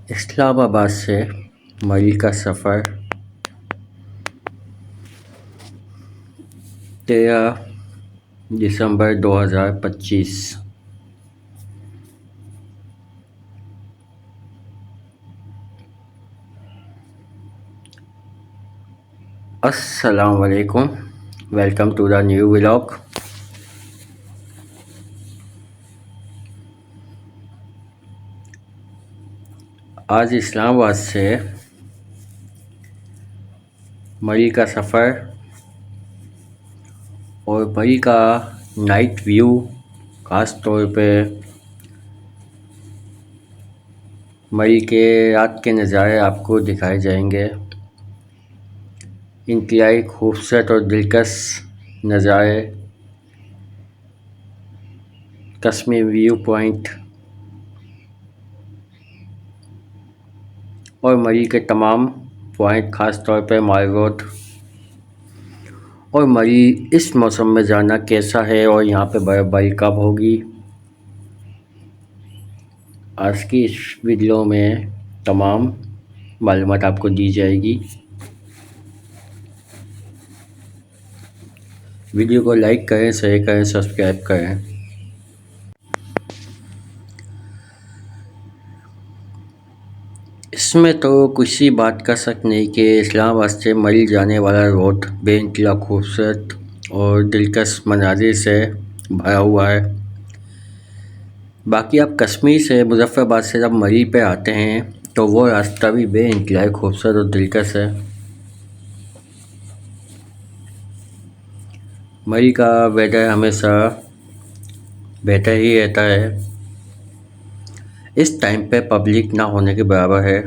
इस्लामाबाद से मई का सफ़र 13 दिसंबर 2025। अस्सलाम वालेकुम। Welcome to the new vlog. आज इस्लामाबाद से मई का सफ़र और मई का नाइट व्यू, ख़ास तौर पे मई के रात के नज़ारे आपको दिखाए जाएंगे। इंतहाई खूबसूरत और दिलकश नज़ारे, कश्मीर व्यू पॉइंट और मरी के तमाम पॉइंट, ख़ास तौर पर माल रोड। और मरी इस मौसम में जाना कैसा है और यहाँ पे बर्फ़बारी कब होगी, आज की इस वीडियो में तमाम मालूमात आपको दी जाएगी। वीडियो को लाइक करें, शेयर करें, सब्सक्राइब करें। इसमें तो किसी बात का शक नहीं कि इस्लामाबाद से मरी जाने वाला रोड बेइंतहा खूबसूरत और दिलकश मनाजिर से भरा हुआ है। बाकी आप कश्मीर से मुजफ्फराबाद से जब मरी पे आते हैं तो वो रास्ता भी बेइंतहा खूबसूरत और दिलकश है। मई का वेदर हमेशा बेहतर ही रहता है। इस टाइम पे पब्लिक ना होने के बराबर है,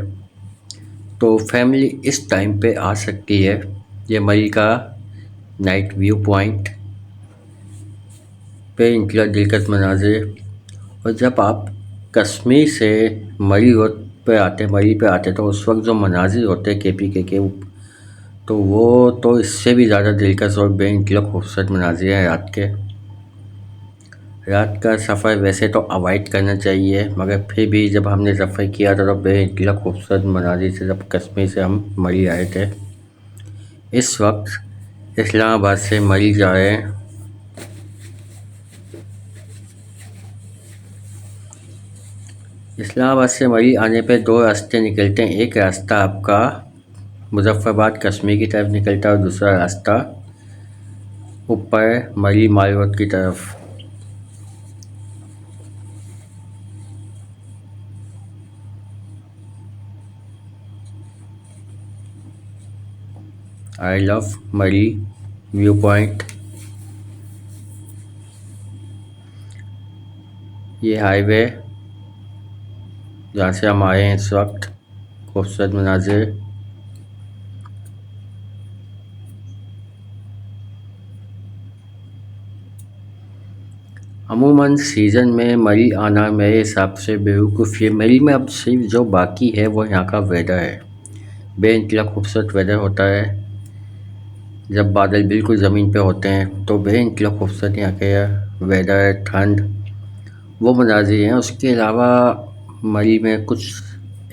तो फैमिली इस टाइम पे आ सकती है। ये मई का नाइट व्यू पॉइंट पे इनका दिलकश मनाजिर। और जब आप कश्मीर से मरी रोड पे आते तो उस वक्त जो मनाजिर होते हैं KPK के, तो वो तो इससे भी ज़्यादा दिलकश और बेइंतहा खूबसूरत मनाजिर हैं रात के। रात का सफ़र वैसे तो अवॉइड करना चाहिए, मगर फिर भी जब हमने सफ़र किया तो बेइंतहा खूबसूरत मनाजिर से जब कश्मीर से हम मरी आए थे। इस वक्त इस्लामाबाद से मरी जा रहे हैं। इस्लामाबाद से मरी आने पे दो रास्ते निकलते हैं। एक रास्ता आपका मुजफ्फराबाद कश्मीर की तरफ निकलता है और दूसरा रास्ता ऊपर मरी माल रोड की तरफ। आई लव मरी व्यू पॉइंट। ये हाईवे जहाँ से हम आए हैं इस वक्त, खूबसूरत मनाजिर। अमूमन सीज़न में मरी आना मेरे हिसाब से बेवकूफ़ी है। मरी में अब सिर्फ जो बाकी है वो यहाँ का वेदर है। बेइंतहा खूबसूरत वेदर होता है। जब बादल बिल्कुल ज़मीन पे होते हैं तो बेइंतहा खूबसूरत यहाँ के वेदर, ठंड, वो मनाजिर हैं। उसके अलावा मरी में कुछ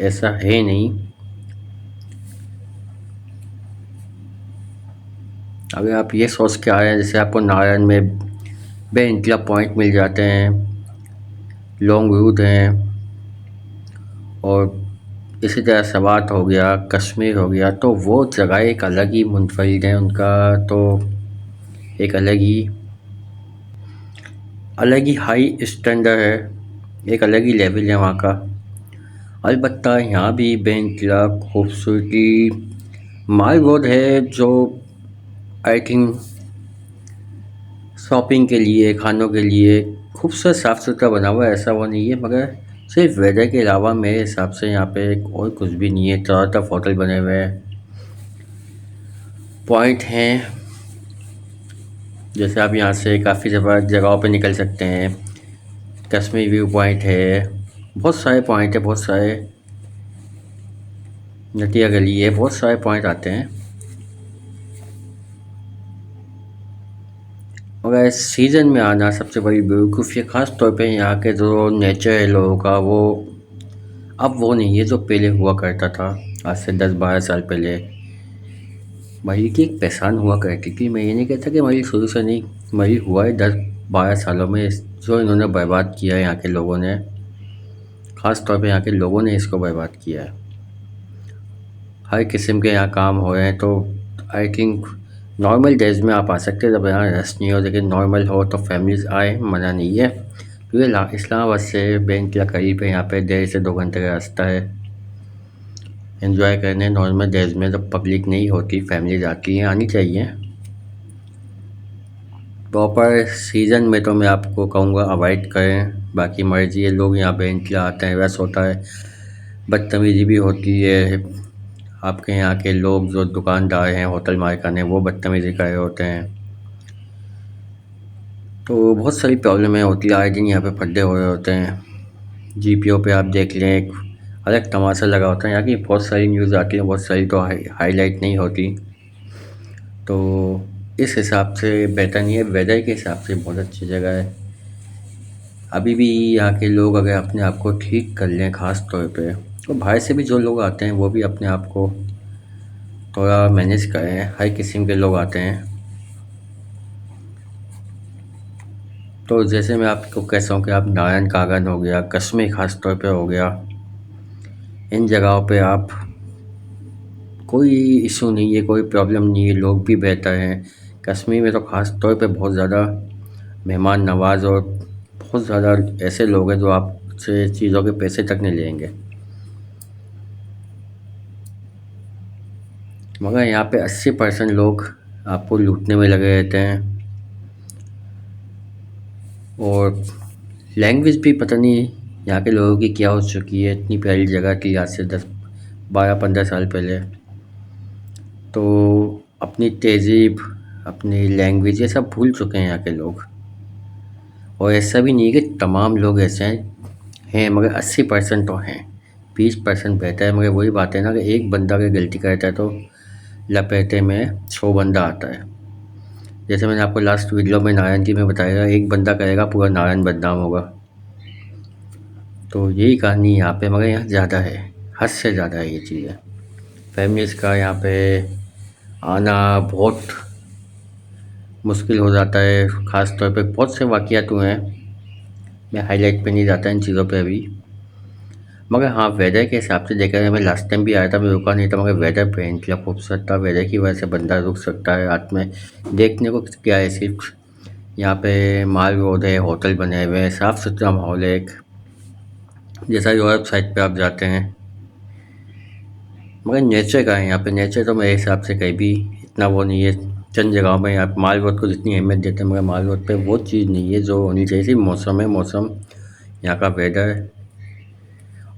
ऐसा है नहीं। अगर आप ये सोच के आ रहे हैं जैसे आपको नारायण में बेइंतहा पॉइंट मिल जाते हैं, लॉन्ग रूट हैं, और इसी तरह सवात हो गया, कश्मीर हो गया, तो वो जगह एक अलग ही मुनफरिद है। उनका तो एक अलग ही हाई स्टैंडर्ड है, एक अलग ही लेवल है वहाँ का। अलबत्ता यहाँ भी बेइंतहा खूबसूरती माल रोड है, जो आई थिंक शॉपिंग के लिए, खानों के लिए खूबसूरत साफ़ सुथरा बना हुआ है, ऐसा वो नहीं है। मगर सिर्फ वेदर के अलावा मेरे हिसाब से यहाँ पे और कुछ भी नहीं है। चारों तरफ होटल बने हुए हैं, पॉइंट हैं, जैसे आप यहाँ से काफ़ी जगहों पे निकल सकते हैं। कश्मीर व्यू पॉइंट है, बहुत सारे पॉइंट है, बहुत सारे, नटिया गली है, बहुत सारे पॉइंट आते हैं। मगर इस सीज़न में आना सबसे बड़ी बेवकूफ़ी है। ख़ास तौर पे यहाँ के जो नेचर है लोगों का, वो अब वो नहीं है जो पहले हुआ करता था, आज से 10-12 साल पहले। मरी की एक पहचान हुआ करती थी। मैं ये नहीं कहता कि मरी शुरू से नहीं, मरी हुआ है 10-12 सालों में। जो इन्होंने बर्बाद किया है यहाँ के लोगों ने, ख़ास तौर पे यहाँ के लोगों ने इसको बर्बाद किया है। हर किस्म के यहाँ काम हो रहे हैं। तो आई थिंक नॉर्मल डेज में आप आ सकते हैं जब यहाँ रश नहीं हो, लेकिन नॉर्मल हो तो फैमिलीज़ आए, मना नहीं है। क्योंकि इस्लामाबाद से बैंक या करीब है, यहाँ पे 1.5 से 2 घंटे का रास्ता है। एंजॉय करने नॉर्मल डेज में जब पब्लिक नहीं होती, फैमिलीज आती हैं, आनी चाहिए। प्रॉपर सीज़न में तो मैं आपको कहूँगा अवॉइड करें, बाकी मर्जी है। लोग यहाँ पे इंतजार आते हैं, रश होता है, बदतमीज़ी भी होती है। आपके यहाँ के लोग जो दुकानदार हैं, होटल मालिकान हैं, वो बदतमीज़ी कर रहे होते हैं। तो बहुत सारी प्रॉब्लमें होती है, आए दिन यहाँ पे फड्डे हो रहे होते हैं। जीपीओ पे आप देख लें, एक अलग तमाशा लगा होता है। यहाँ की बहुत सारी न्यूज़ आती हैं, बहुत सारी तो हाईलाइट नहीं होती। तो इस हिसाब से बेहतर नहीं है, वेदर के हिसाब से बहुत अच्छी जगह है। अभी भी यहाँ के लोग अगर अपने आप को ठीक कर लें, ख़ास तौर पे तो बाहर से भी जो लोग आते हैं वो भी अपने आप को थोड़ा मैनेज करें। हर किस्म के लोग आते हैं। तो जैसे मैं आपको कहता हूँ कि आप नारायण कागन हो गया, कश्मीर ख़ास तौर पे हो गया, इन जगहों पे आप कोई इशू नहीं है, कोई प्रॉब्लम नहीं है, लोग भी बेहतर हैं। कश्मीर में तो ख़ास तौर पे बहुत ज़्यादा मेहमान नवाज और बहुत ज़्यादा ऐसे लोग हैं जो आपसे चीज़ों के पैसे तक नहीं लेंगे। मगर यहाँ पे 80% लोग आपको लूटने में लगे रहते हैं। और लैंग्वेज भी पता नहीं यहाँ के लोगों की क्या हो चुकी है। इतनी प्यारी जगह थी आज से 10-12-15 साल पहले। तो अपनी तहज़ीब, अपनी लैंग्वेज, ये सब भूल चुके हैं यहाँ के लोग। और ऐसा भी नहीं है कि तमाम लोग ऐसे हैं, मगर 80% तो हैं। 20% बेहतर है। मगर वही बात है ना कि एक बंदा अगर गलती करता है तो लपेटे में 100 बंदा आता है। जैसे मैंने आपको लास्ट वीडियो में नारायण की में बताया, एक बंदा करेगा पूरा नारायण बदनाम होगा। तो यही कहानी यहाँ पे, मगर यहाँ ज़्यादा है, हद से ज़्यादा है ये चीज़ें। फैमिलीज़ का यहाँ पे आना बहुत मुश्किल हो जाता है। ख़ास तौर पे बहुत से वाक़यात हुए हैं, मैं हाईलाइट पे नहीं जाता इन चीज़ों पे अभी। मगर हाँ, वेदर के हिसाब से देखा जाए, मैं लास्ट टाइम भी आया था, मैं रुका नहीं था, मगर वेदर बेहतरीन खूबसूरत था। वेदर की वजह से बंदा रुक सकता है रात में। देखने को क्या है, सिर्फ यहाँ पे माल रोड है, होटल बने हुए हैं, साफ़ सुथरा माहौल है एक, जैसा यूरोप साइड पे आप जाते हैं। मगर नेचर का है यहाँ पे, नेचर तो मेरे हिसाब से कहीं भी इतना वो नहीं है। चंद जगहों में आप माल रोड को जितनी अहमियत देते हैं, मगर माल रोड पे वो चीज़ नहीं है जो होनी चाहिए। सिर्फ मौसम है, मौसम, यहाँ का वेदर।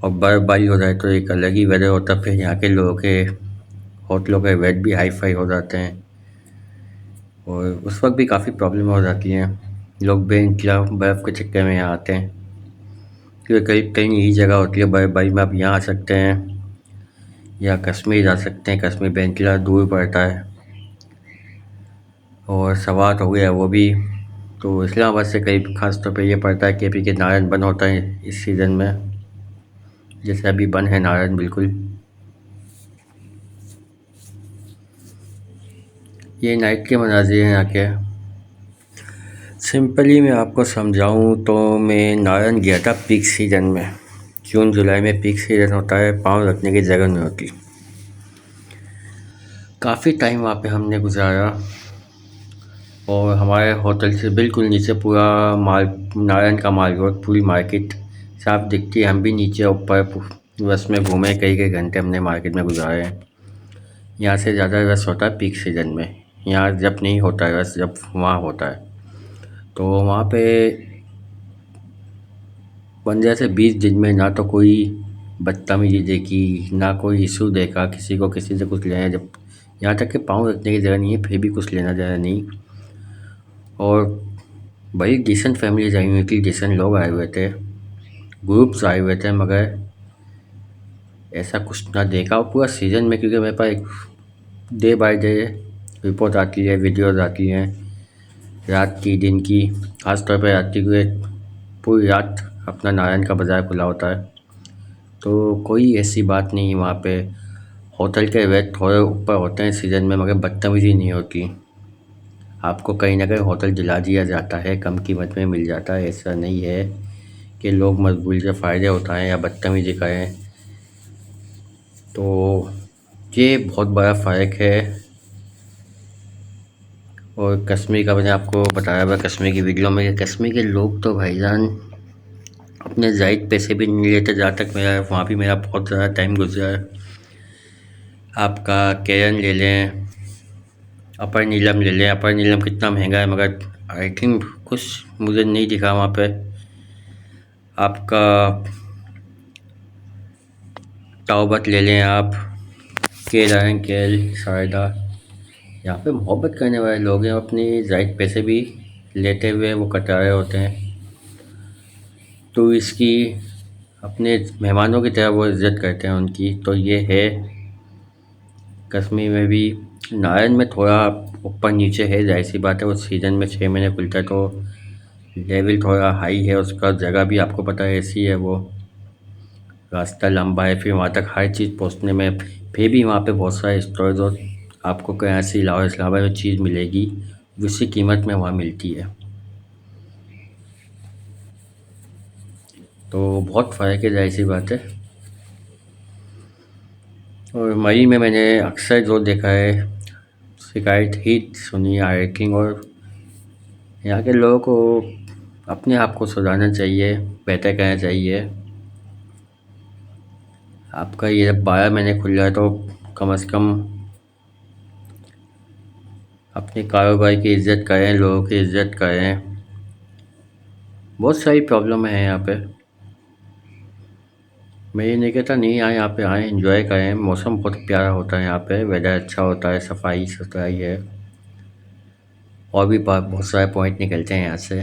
और बर्फ़बारी हो जाए तो एक अलग ही वेदर होता है। फिर यहाँ के लोगों के होटलों के रेट भी हाई फाई हो जाते हैं, और उस वक्त भी काफ़ी प्रॉब्लम हो जाती हैं। लोग बेइंतहा बर्फ़ के चक्कर में यहाँ आते हैं, क्योंकि कई कई यही जगह होती है बर्फ़बारी में। आप यहाँ आ सकते हैं या कश्मीर जा सकते हैं। कश्मीर बेइंतहा दूर पड़ता है, और सवात हो गया वो भी। तो इस्लामाबाद से करीब ख़ास तौर पे ये पड़ता है, केपी के नारायण बन होता है इस सीज़न में, जैसे अभी बन है नारायण बिल्कुल। ये नाइट के मनाज़िर हैं यहाँ के। सिंपली मैं आपको समझाऊँ तो मैं नारायण गया था पीक सीज़न में। जून जुलाई में पीक सीज़न होता है, पाँव रखने की जगह नहीं होती। काफ़ी टाइम वहाँ पे हमने गुजारा, और हमारे होटल से बिल्कुल नीचे पूरा माल, नारायण का माल रोड, पूरी मार्केट साफ दिखती है। हम भी नीचे ऊपर बस में घूमे, कई कई घंटे हमने मार्केट में गुजारे हैं। यहाँ से ज़्यादा रश होता है पीक सीज़न में। यहाँ जब नहीं होता है रश, जब वहाँ होता है। तो वहाँ पे 15 से 20 दिन में ना तो कोई बदतमीजी देखी, ना कोई इशू देखा किसी को किसी से कुछ लेना, जब यहाँ तक कि पाँव रखने की जगह नहीं है, फिर भी कुछ लेना देना नहीं। और बड़ी डिसेंट फैमिलीज आई हुई थी, डिसेंट लोग आए हुए थे, ग्रुप्स आए हुए थे, मगर ऐसा कुछ ना देखा। और पूरा सीज़न में, क्योंकि मेरे पास एक डे बाय डे रिपोर्ट आती है, वीडियोज़ आती हैं, रात की दिन की, ख़ास तौर पर रात की, क्योंकि पूरी रात अपना नारायण का बाज़ार खुला होता है। तो कोई ऐसी बात नहीं है वहाँ पे। होटल के रेट थोड़े ऊपर होते हैं सीज़न में, मगर बदतमीज़ी नहीं होती। आपको कहीं न कहीं होटल दिला दिया जाता है, कम कीमत में मिल जाता है। ऐसा नहीं है कि लोग मजबूरी से फ़ायदे उठाएँ या बदतमीज़ी करें। तो ये बहुत बड़ा फ़र्क है। और कश्मीर का मैंने आपको बताया था कश्मीर की वीडियो में कि कश्मीर के लोग तो भाईजान अपने ज़ायद पैसे भी नहीं लेते। जहाँ तक मेरा वहाँ भी मेरा बहुत ज़्यादा टाइम गुजरा है। आपका केरन ले लें, अपर नीलम ले लें। अपर नीलम कितना महंगा है, मगर आई थिंक कुछ मुझे नहीं दिखा वहाँ पे। आपका तौबत ले लें आप, केल केल शारदा। यहाँ पे मोहब्बत करने वाले लोग हैं, अपनी ज़ायद पैसे भी लेते हुए वो कटा रहे होते हैं। तो इसकी अपने मेहमानों की तरह वो इज़्ज़त करते हैं उनकी। तो ये है कश्मीर में भी। नारायण में थोड़ा ऊपर नीचे है, जाहिर सी बात है। वो सीज़न में 6 महीने खुलता है तो लेवल थोड़ा हाई है उसका। जगह भी आपको पता है ऐसी है, वो रास्ता लंबा है, फिर वहाँ तक हर चीज़ पहुँचने में। फिर भी वहाँ पे बहुत सारे स्टोर्स और आपको कहीं से इलावा इस्लामाबाद में चीज़ मिलेगी उसी कीमत में वहाँ मिलती है। तो बहुत फ़र्क है, जाहिर सी बात है। और मई में मैंने अक्सर जो देखा है, शिकायत ही सुनी है हाइकिंग। और यहाँ के लोगों को अपने आप को सुधारना चाहिए, बेहतर करना चाहिए। आपका ये जब 12 महीने खुल रहा है तो कम से कम अपने कारोबार की इज़्ज़त करें, लोगों की इज़्ज़त करें। बहुत सारी प्रॉब्लम है यहाँ पे। मैं ये नहीं कहता नहीं आए, यहाँ पे आएँ, एंजॉय करें। मौसम बहुत प्यारा होता है यहाँ पे, वेदर अच्छा होता है, सफाई सुथराई है। और भी बहुत सारे पॉइंट निकलते हैं यहाँ से।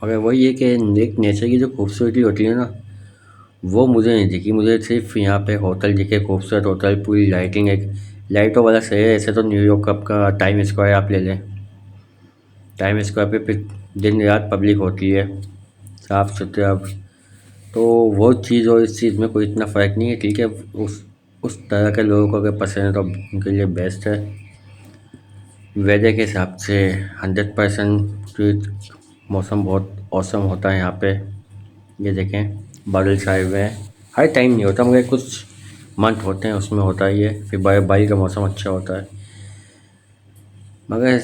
मगर वही है कि एक नेचर की जो खूबसूरती होती है ना, वो मुझे नहीं दिखी। मुझे सिर्फ यहाँ पे होटल दिखे, खूबसूरत होटल, पूरी लाइटिंग, एक लाइटों वाला शहर है। ऐसे तो न्यूयॉर्क का टाइम स्क्वायर आप ले लें। टाइम स्क्वायर पे फिर दिन रात पब्लिक होती है, साफ़ सुथरा। तो वो चीज़ और इस चीज़ में कोई इतना फ़र्क नहीं है। ठीक है, उस तरह के लोगों को अगर पसंद है तो उनके लिए बेस्ट है। वेदर के हिसाब से 100% मौसम बहुत औसम होता है यहाँ पे। ये देखें, बादल छाए हुए हैं। हर टाइम नहीं होता, मगर कुछ मंथ होते हैं उसमें होता ही है। फिर बर्फबारी का मौसम अच्छा होता है। मगर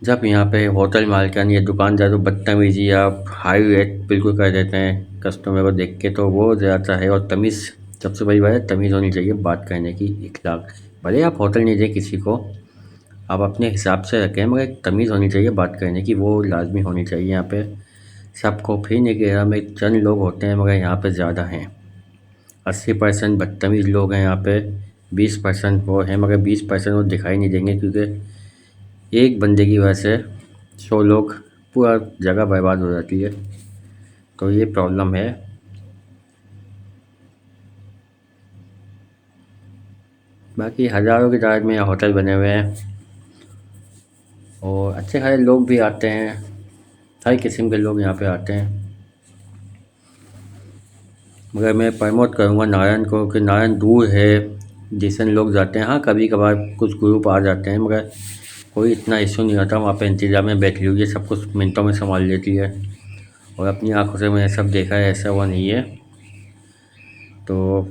जब यहाँ पे होटल मालिकान या दुकानदार तो बदतमीजी या हाई रेट बिल्कुल कर देते हैं कस्टमर को देख के, तो वो ज़्यादा है। और तमीज़, सबसे बड़ी बात है तमीज़ होनी चाहिए बात करने की, इखलाक। भले आप होटल नहीं दें किसी को, आप अपने हिसाब से रखें, मगर एक तमीज़ होनी चाहिए बात करने की, वो लाजमी होनी चाहिए यहाँ पे सबको। फिर नहीं कह रहा मैं, चंद लोग होते हैं मगर यहाँ पे ज़्यादा हैं। 80% बदतमीज़ लोग हैं यहाँ पे, 20% वो हैं, मगर 20% वो दिखाई नहीं देंगे, क्योंकि एक बंदे की वजह से 100 लोग, पूरा जगह बर्बाद हो जाती है। तो ये प्रॉब्लम है। बाकी हज़ारों की तादाद में यहाँ होटल बने हुए हैं और अच्छे खासे लोग भी आते हैं। हर किस्म के लोग यहाँ पे आते हैं। मगर मैं प्रमोट करूँगा नारायण को, कि नारायण दूर है, डिसेंट लोग जाते हैं। हाँ, कभी कभार कुछ ग्रुप आ जाते हैं, मगर कोई इतना इशू नहीं आता। वहाँ पे इंतज़ाम में बैठी हुई है, सब कुछ मिनटों में संभाल लेती है। और अपनी आंखों से मैंने सब देखा है, ऐसा हुआ नहीं है। तो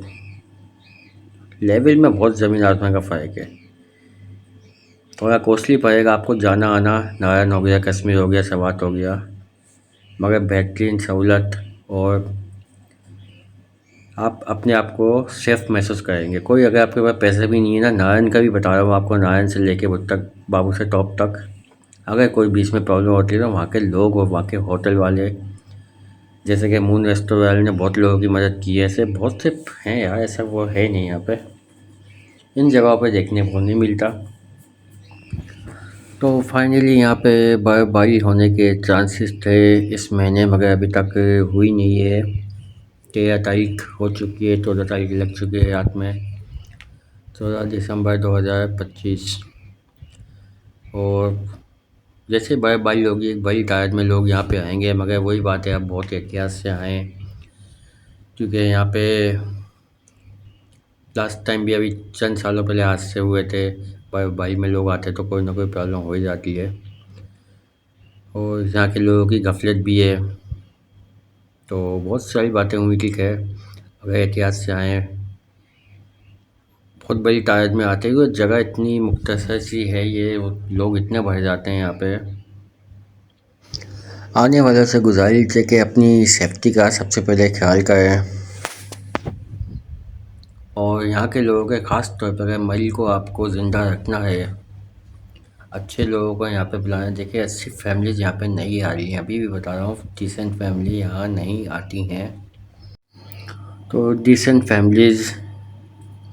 लेवल में बहुत ज़मीन आसमान का फ़र्क है। थोड़ा कॉस्टली पड़ेगा आपको जाना आना, नारायण हो गया, कश्मीर हो गया, सवात हो गया, मगर बेहतरीन सहूलत। और आप अपने आप को सेफ़ महसूस करेंगे। कोई अगर आपके पास पैसे भी नहीं है ना, नारायण का भी बता रहा हूँ आपको, नारायण से लेके बुद्ध तक, बाबू से टॉप तक, अगर कोई बीच में प्रॉब्लम होती है तो वहाँ के लोग और वहाँ के होटल वाले, जैसे कि मून रेस्टोरेंट वाले ने बहुत लोगों की मदद की है। ऐसे बहुत से हैं यार, ऐसा वो है नहीं यहाँ पे, इन जगहों पे देखने को नहीं मिलता। तो फाइनली यहाँ पे बर्फबारी होने के चांसेस थे इस महीने, मगर अभी तक हुई नहीं है। 13 तारीख हो चुकी है, 14 तारीख लग चुकी है रात में, 14 दिसंबर 2025। और जैसे बर्फबारी होगी, एक बड़ी तादाद में लोग यहाँ पे आएंगे, मगर वही बात है, अब बहुत एहतियात से आएँ। क्योंकि यहाँ पे लास्ट टाइम भी अभी चंद सालों पहले हादसे हुए थे। भाई में लोग आते तो कोई ना कोई प्रॉब्लम हो ही जाती है। और यहाँ के लोगों की गफलत भी है। तो बहुत सारी बातें हुई, ठीक है। अगर एहतियात से आएँ, बहुत बड़ी तादाद में आते हैं, जगह इतनी मुख्तसर सी है, ये लोग इतने भर जाते हैं यहाँ पे। आने वालों से गुजारिश है कि अपनी सेफ्टी का सबसे पहले ख्याल करें। और यहाँ के लोगों के ख़ास तौर पर अगर मरीज़ को आपको ज़िंदा रखना है, अच्छे लोगों को यहाँ पे बुलाना। देखिए, अच्छी फैमिलीज़ यहाँ पे नहीं आ रही हैं, अभी भी बता रहा हूँ, डिसेंट फैमिली यहाँ नहीं आती हैं। तो डिसेंट फैमिलीज़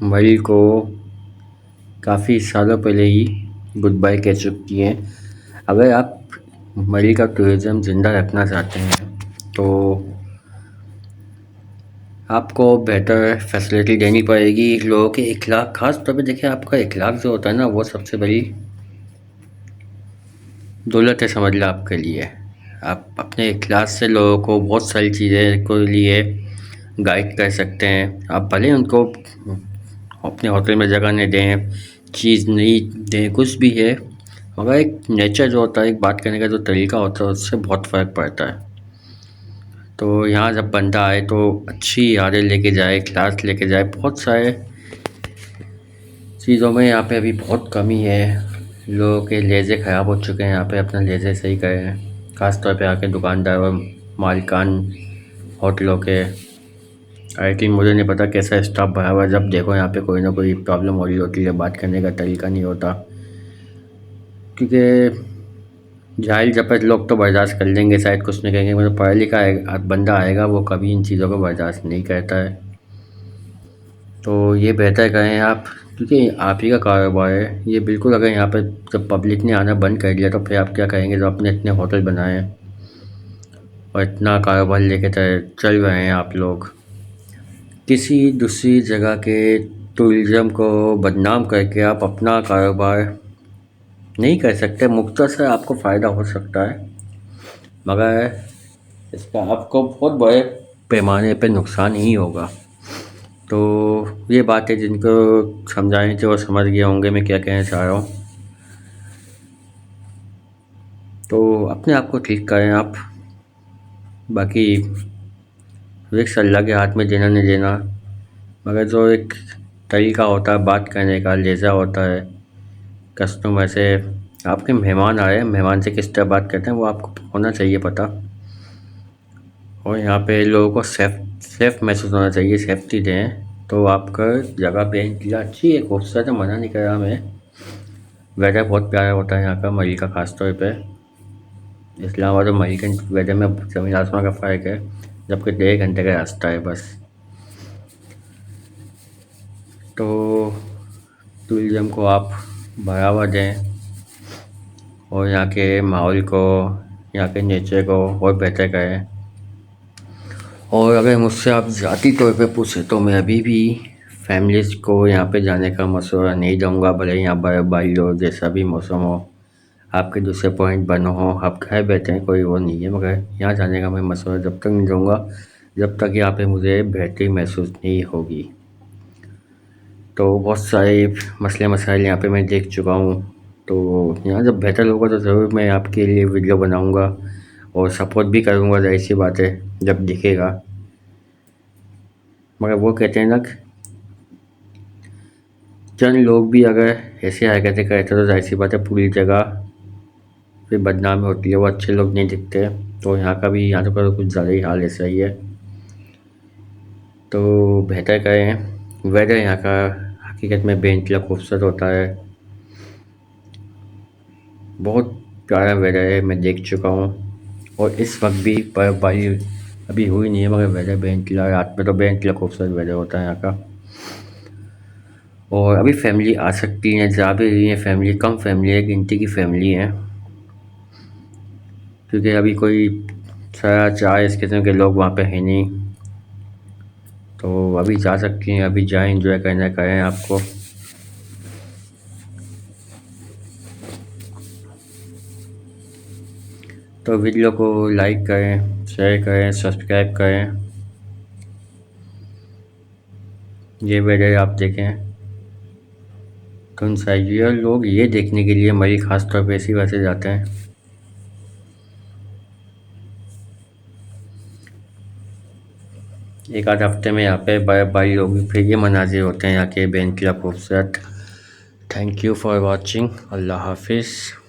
मरीज़ को काफ़ी सालों पहले ही गुड बाय कह चुकी हैं। अगर आप मरीज़ का टूरिज़्म ज़िंदा रखना चाहते हैं तो आपको बेहतर फैसिलिटी देनी पड़ेगी। लोगों के इखलाक, ख़ास तौर पे देखिए, आपका इखलाक जो होता है ना, वो सबसे बड़ी दौलत है, समझ लो आपके लिए। आप अपने इखलाक से लोगों को बहुत सारी चीज़ें को लिए गाइड कर सकते हैं। आप भले उनको अपने होटल में जगह नहीं दें, चीज़ नहीं दें, कुछ भी है, मगर एक नेचर जो होता है, एक बात करने का जो तरीका होता है, उससे बहुत फ़र्क पड़ता है। तो यहाँ जब बंदा आए तो अच्छी यादें लेके जाए, क्लास लेके जाए। बहुत सारे चीज़ों में यहाँ पे अभी बहुत कमी है। लोगों के लहजे ख़राब हो चुके हैं, यहाँ पे अपना लहजे सही करें। ख़ास तौर पे आके दुकानदार और मालिकान होटलों के। आई थिंक, मुझे नहीं पता कैसा स्टाफ भरा हुआ है, जब देखो यहाँ पे कोई ना कोई प्रॉब्लम हो रही होती है, बात करने का तरीका नहीं होता। क्योंकि जाहिल जपत लोग तो बर्दाश्त कर लेंगे, शायद कुछ नहीं कहेंगे, मतलब पढ़ा लिखा बंदा आएगा, वो कभी इन चीज़ों को बर्दाश्त नहीं करता है। तो ये बेहतर करें आप, क्योंकि आप ही का कारोबार है ये। बिल्कुल, अगर यहाँ पर जब पब्लिक ने आना बंद कर दिया तो फिर आप क्या करेंगे, जो अपने इतने होटल बनाए हैं और इतना कारोबार लेके चल रहे हैं आप लोग। किसी दूसरी जगह के टूरिज़्म को बदनाम करके आप अपना कारोबार नहीं कर सकते। मुख्तसर आपको फ़ायदा हो सकता है, मगर इसका आपको बहुत बड़े पैमाने पे नुकसान ही होगा। तो ये बातें जिनको समझानी थी वो समझ गए होंगे मैं क्या कहना चाह रहा हूँ। तो अपने आप को ठीक करें आप। बाकी रिस्क अल्लाह के हाथ में, देना नहीं देना, मगर जो एक तरीका होता है बात करने का, लहजा होता है कस्टमर से। आपके मेहमान आए, मेहमान से किस तरह बात करते हैं वो आपको होना चाहिए पता। और यहाँ पे लोगों को सेफ़ महसूस होना चाहिए, सेफ्टी दें। तो आपका जगह पे इंतज़ार अच्छी है, खूबसूरत है, मना नहीं कर रहा मैं। वेदर बहुत प्यारा होता है यहाँ का, मई का ख़ास तौर पे। इस्लामाबाद और मई के वेदर में ज़मीन आसमान का फ़र्क है, जबकि 1.5 घंटे का रास्ता है बस। तो टूरिज़्म को आप बढ़ावा दें और यहाँ के माहौल को, यहाँ के नेचर को और बेहतर करें। और अगर मुझसे आप ज़ाती तौर पे पूछें तो मैं अभी भी फैमिलीज़ को यहाँ पे जाने का मशवरा नहीं दूँगा, भले ही यहाँ बर्फ़बारी हो, जैसा भी मौसम हो, आपके दूसरे पॉइंट बना हो, आप घर बैठे हैं, कोई वो नहीं है, मगर यहाँ जाने का मैं मशवरा जब तक नहीं दूँगा जब तक यहाँ पे मुझे बेहतरी महसूस नहीं होगी। तो बहुत सारे मसले मसाइल यहाँ पे मैं देख चुका हूँ। तो यहाँ जब बेहतर होगा तो ज़रूर मैं आपके लिए वीडियो बनाऊँगा और सपोर्ट भी करूँगा, ज़ाहिर सी बात है, जब दिखेगा। मगर वो कहते हैं ना, चंद लोग भी अगर ऐसी हरकतें करते तो ज़ाहिर सी बात है पूरी जगह फिर बदनामी होती है, वो अच्छे लोग नहीं दिखते। तो यहाँ का भी, यहाँ तो कुछ ज़्यादा ही हाल ऐसा ही है। तो बेहतर करें। वेदर यहाँ का हकीकत में बेइंतहा खूबसूरत होता है, बहुत प्यारा वेदर है, मैं देख चुका हूँ। और इस वक्त भी बर्फ़बारी अभी हुई नहीं है, मगर वेदर बेइंतहा, रात में तो बेइंतहा खूबसूरत वेदर होता है यहाँ का। और अभी फैमिली आ सकती है, जा भी रही है फैमिली, कम फैमिली है, गिनती की फैमिली है, क्योंकि अभी कोई 4 इस किस्म के लोग वहाँ पे हैं नहीं। तो अभी जा सकती हैं, अभी जाएँ, एंजॉय करना करें आपको। तो वीडियो को लाइक करें, शेयर करें, सब्सक्राइब करें। ये वेदर आप देखें तो इंसाइडियर लोग ये देखने के लिए मरी खास तौर पे इसी वजह से जाते हैं। एक आध हफ्ते में यहाँ पे बर्फबारी होगी, फिर ये मनाजिर होते हैं यहाँ के बेंतला खूबसूरत। Thank you for watching. अल्लाह हाफिज़।